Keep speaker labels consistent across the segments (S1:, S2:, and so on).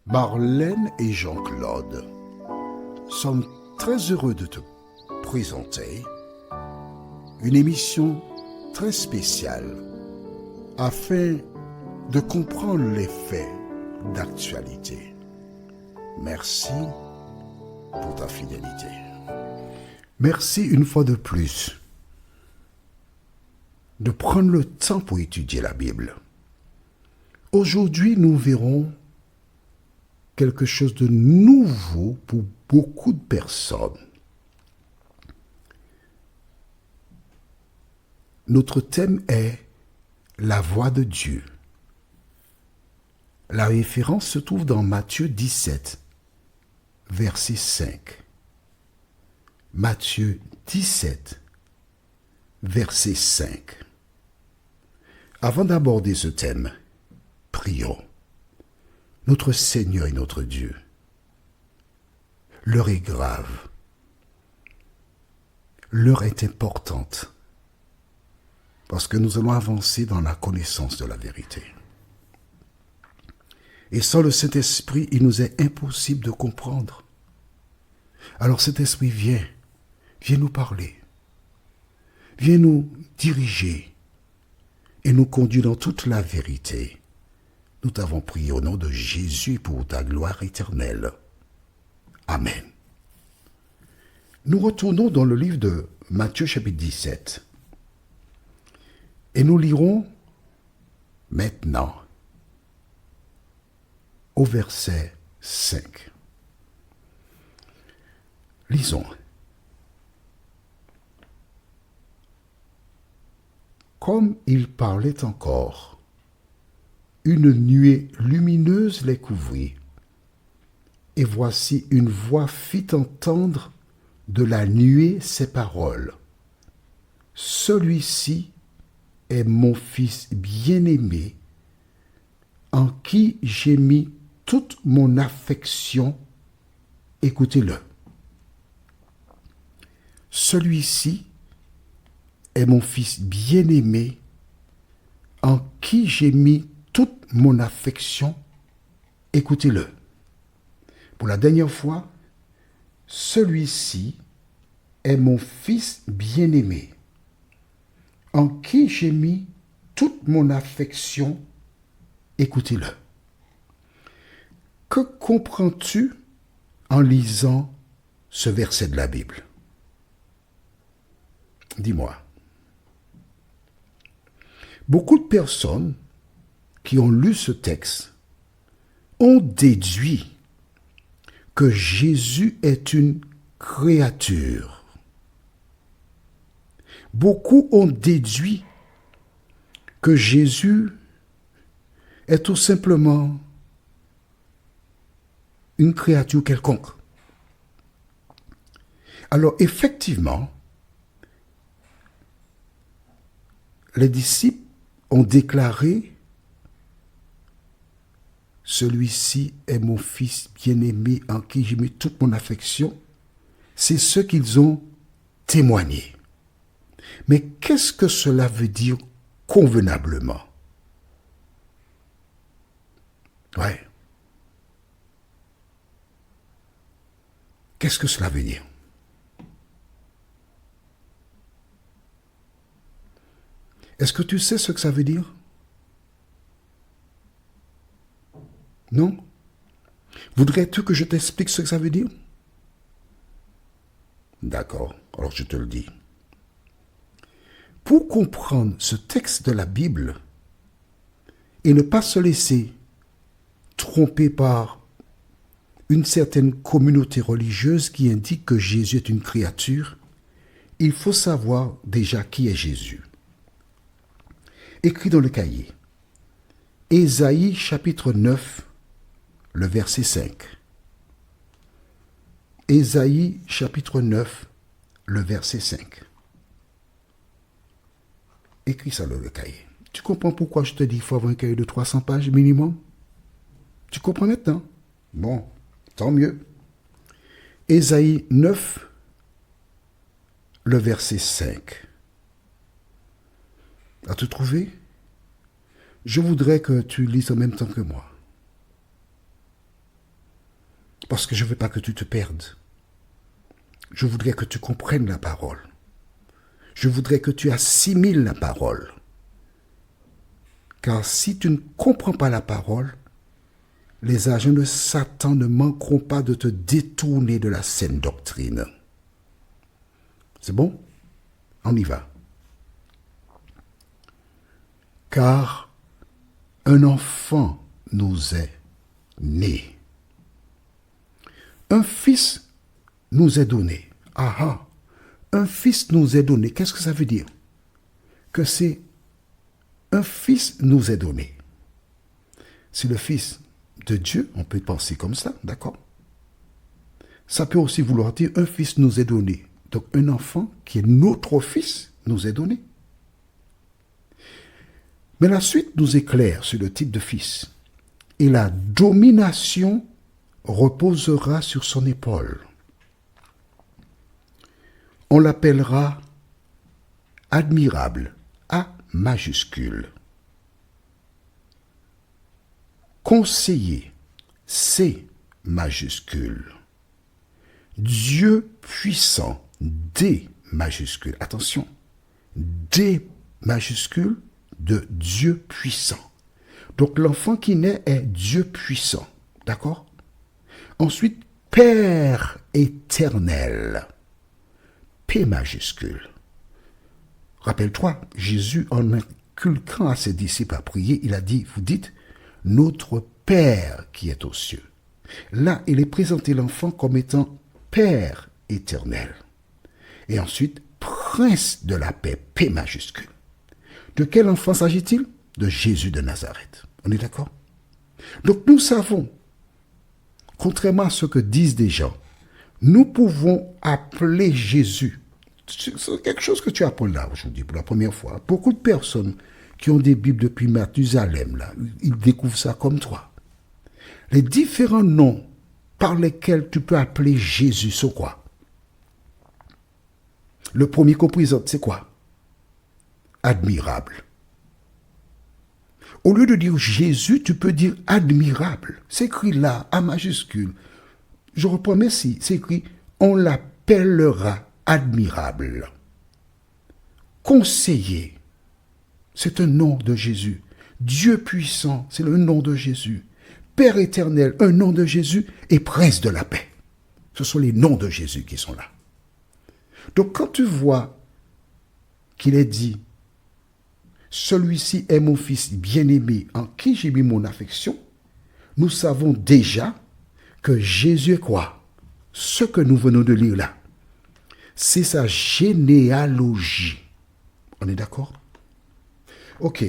S1: Marlène et Jean-Claude sommes très heureux de te présenter une émission très spéciale afin de comprendre les faits d'actualité. Merci pour ta fidélité. Merci une fois de plus de prendre le temps pour étudier la Bible. Aujourd'hui, nous verrons quelque chose de nouveau pour beaucoup de personnes. Notre thème est la voix de Dieu. La référence se trouve dans Matthieu 17, verset 5. Matthieu 17, verset 5. Avant d'aborder ce thème, prions. Notre Seigneur et notre Dieu, l'heure est grave, l'heure est importante, parce que nous allons avancer dans la connaissance de la vérité. Et sans le Saint-Esprit, il nous est impossible de comprendre. Alors Saint-Esprit, viens nous parler, viens nous diriger et nous conduire dans toute la vérité. Nous t'avons prié au nom de Jésus pour ta gloire éternelle. Amen. Nous retournons dans le livre de Matthieu chapitre 17 et nous lirons maintenant au verset 5. Lisons. Comme il parlait encore, une nuée lumineuse les couvrit, et voici une voix fit entendre de la nuée ces paroles. Celui-ci est mon Fils bien-aimé, en qui j'ai mis toute mon affection. Écoutez-le. Celui-ci est mon Fils bien-aimé, en qui j'ai mis toute mon affection. Écoutez-le. Pour la dernière fois, celui-ci est mon Fils bien-aimé, en qui j'ai mis toute mon affection. Écoutez-le. Que comprends-tu en lisant ce verset de la Bible? Dis-moi. Beaucoup de personnes qui ont lu ce texte ont déduit que Jésus est une créature. Beaucoup ont déduit que Jésus est tout simplement une créature quelconque. Alors effectivement, les disciples ont déclaré: celui-ci est mon Fils bien-aimé en qui j'ai mis toute mon affection. C'est ce qu'ils ont témoigné. Mais qu'est-ce que cela veut dire convenablement? Ouais. Qu'est-ce que cela veut dire? Est-ce que tu sais ce que ça veut dire? Non? Voudrais-tu que je t'explique ce que ça veut dire? D'accord, alors je te le dis. Pour comprendre ce texte de la Bible et ne pas se laisser tromper par une certaine communauté religieuse qui indique que Jésus est une créature, il faut savoir déjà qui est Jésus. Écrit dans le cahier, Ésaïe chapitre 9, le verset 5. Ésaïe chapitre 9, le verset 5. Écris ça dans le cahier. Tu comprends pourquoi je te dis qu'il faut avoir un cahier de 300 pages minimum? Tu comprends maintenant? Bon, tant mieux. Ésaïe 9, le verset 5. As-tu trouvé? Je voudrais que tu lises en même temps que moi. Parce que je ne veux pas que tu te perdes. Je voudrais que tu comprennes la parole. Je voudrais que tu assimiles la parole. Car si tu ne comprends pas la parole, les agents de Satan ne manqueront pas de te détourner de la saine doctrine. C'est bon? On y va. Car un enfant nous est né. Un fils nous est donné. Ah ah. Un fils nous est donné. Qu'est-ce que ça veut dire? Que c'est un fils nous est donné. C'est le fils de Dieu, on peut penser comme ça, d'accord? Ça peut aussi vouloir dire un fils nous est donné. Donc un enfant qui est notre fils nous est donné. Mais la suite nous éclaire sur le type de fils. Et la domination reposera sur son épaule. On l'appellera admirable, A majuscule. Conseiller, C majuscule. Dieu puissant, D majuscule. Attention, D majuscule de Dieu puissant. Donc l'enfant qui naît est Dieu puissant. D'accord? Ensuite, Père éternel. P majuscule. Rappelle-toi, Jésus, en inculquant à ses disciples à prier, il a dit, vous dites, notre Père qui est aux cieux. Là, il est présenté l'enfant comme étant Père éternel. Et ensuite, Prince de la paix, P majuscule. De quel enfant s'agit-il? De Jésus de Nazareth. On est d'accord? Donc nous savons, contrairement à ce que disent des gens, nous pouvons appeler Jésus. C'est quelque chose que tu apprends là aujourd'hui pour la première fois. Beaucoup de personnes qui ont des Bibles depuis Mathusalem, là, ils découvrent ça comme toi. Les différents noms par lesquels tu peux appeler Jésus sont quoi? Le premier qu'on présente, c'est quoi? Admirable. Au lieu de dire Jésus, tu peux dire admirable. C'est écrit là, A majuscule. Je reprends, merci. C'est écrit, on l'appellera admirable. Conseiller, c'est un nom de Jésus. Dieu puissant, c'est le nom de Jésus. Père éternel, un nom de Jésus. Et Prince de la paix. Ce sont les noms de Jésus qui sont là. Donc quand tu vois qu'il est dit, celui-ci est mon fils bien-aimé en qui j'ai mis mon affection, nous savons déjà que Jésus est quoi? Ce que nous venons de lire là, c'est sa généalogie. On est d'accord? Ok.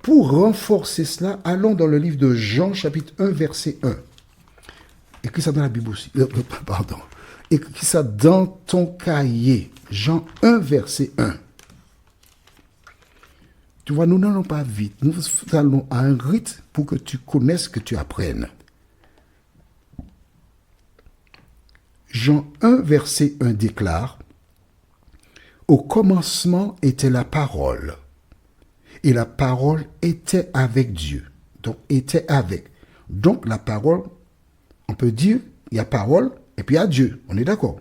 S1: Pour renforcer cela, allons dans le livre de Jean, chapitre 1, verset 1. Écris ça dans la Bible aussi. Pardon. Écris ça dans ton cahier. Jean 1, verset 1. Tu vois, nous n'allons pas vite. Nous allons à un rythme pour que tu connaisses, que tu apprennes. Jean 1, verset 1 déclare, « Au commencement était la parole, et la parole était avec Dieu. » Donc, était avec. Donc, la parole, on peut dire, il y a parole, et puis il y a Dieu. On est d'accord?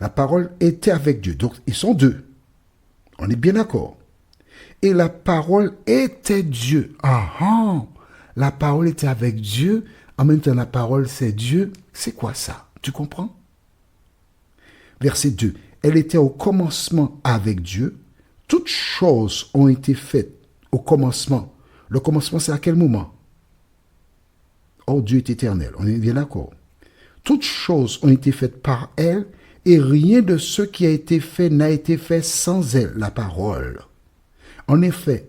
S1: La parole était avec Dieu. Donc, ils sont deux. On est bien d'accord. Et la parole était Dieu. Ah ah! La parole était avec Dieu. En même temps, la parole, c'est Dieu. C'est quoi ça? Tu comprends? Verset 2. Elle était au commencement avec Dieu. Toutes choses ont été faites au commencement. Le commencement, c'est à quel moment? Oh, Dieu est éternel. On est bien d'accord. Toutes choses ont été faites par elle et rien de ce qui a été fait n'a été fait sans elle, la parole. En effet,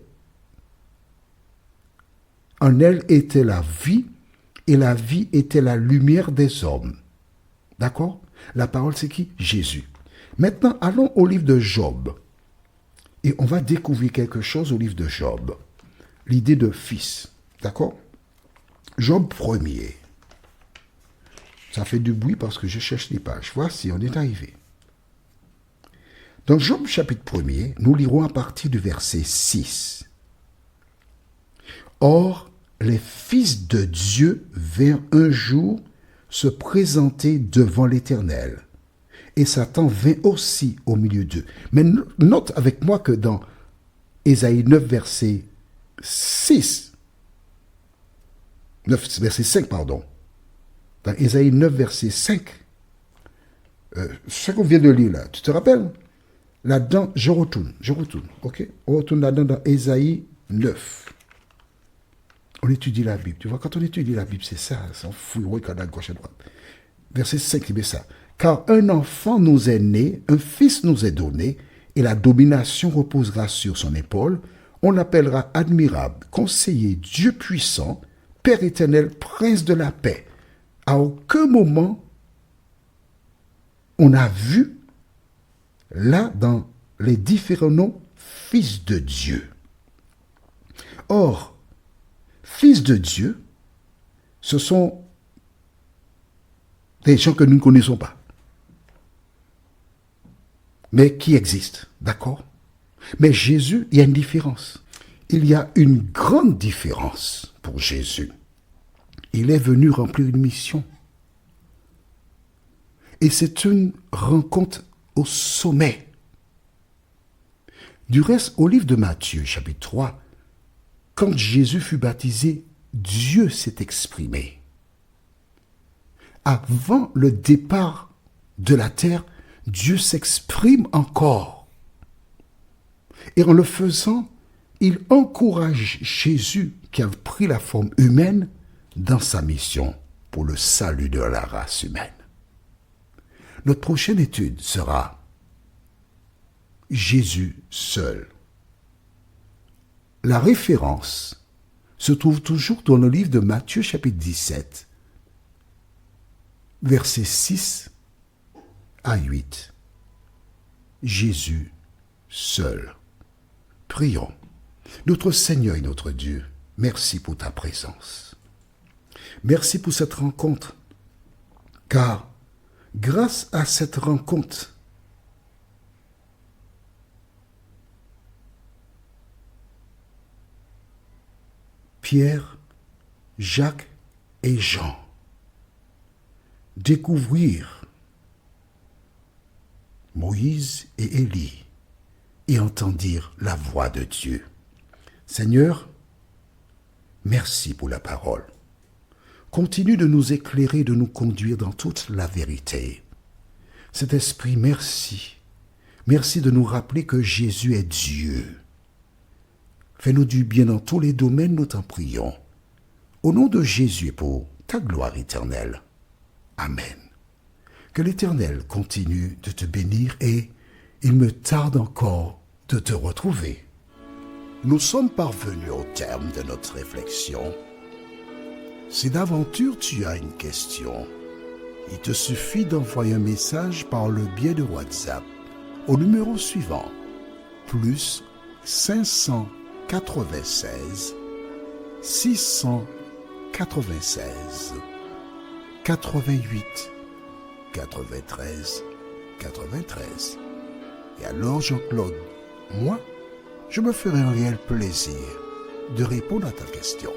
S1: en elle était la vie et la vie était la lumière des hommes. D'accord? La parole, c'est qui? Jésus. Maintenant, allons au livre de Job. Et on va découvrir quelque chose au livre de Job. L'idée de fils. D'accord? Job 1er. Ça fait du bruit parce que je cherche les pages. Voici, on est arrivé. Dans Job chapitre 1er, nous lirons à partir du verset 6. Or, les fils de Dieu vinrent un jour se présenter devant l'Éternel. Et Satan vint aussi au milieu d'eux. Mais note avec moi que dans Ésaïe 9, verset 6, 9, verset 5, pardon. Dans Ésaïe 9, verset 5, ce qu'on vient de lire là, tu te rappelles? Là-dedans, je retourne, ok? On retourne là-dedans dans Ésaïe 9. On étudie la Bible, tu vois, quand on étudie la Bible, c'est ça, on fouille, on regarde à gauche et à droite. Verset 5, il met ça. Car un enfant nous est né, un fils nous est donné, et la domination reposera sur son épaule. On l'appellera admirable, conseiller, Dieu puissant, Père éternel, prince de la paix. À aucun moment, on a vu, là, dans les différents noms, fils de Dieu. Or, fils de Dieu, ce sont des gens que nous ne connaissons pas, mais qui existent, d'accord? Mais Jésus, il y a une différence. Il y a une grande différence pour Jésus. Il est venu remplir une mission. Et c'est une rencontre au sommet. Du reste, au livre de Matthieu, chapitre 3, quand Jésus fut baptisé, Dieu s'est exprimé. Avant le départ de la terre, Dieu s'exprime encore. Et en le faisant, il encourage Jésus, qui a pris la forme humaine, dans sa mission pour le salut de la race humaine. Notre prochaine étude sera Jésus seul. La référence se trouve toujours dans le livre de Matthieu chapitre 17, versets 6 à 8. Jésus seul. Prions. Notre Seigneur et notre Dieu, merci pour ta présence. Merci pour cette rencontre, car grâce à cette rencontre, Pierre, Jacques et Jean découvrirent Moïse et Élie et entendirent la voix de Dieu. Seigneur, merci pour la parole. Continue de nous éclairer, de nous conduire dans toute la vérité. Saint-Esprit, merci. Merci de nous rappeler que Jésus est Dieu. Fais-nous du bien dans tous les domaines, nous t'en prions. Au nom de Jésus et pour ta gloire éternelle. Amen. Que l'Éternel continue de te bénir et il me tarde encore de te retrouver. Nous sommes parvenus au terme de notre réflexion. Si d'aventure tu as une question, il te suffit d'envoyer un message par le biais de WhatsApp au numéro suivant, plus 596 696 88 93 93. Et alors Jean-Claude, moi, je me ferai un réel plaisir de répondre à ta question.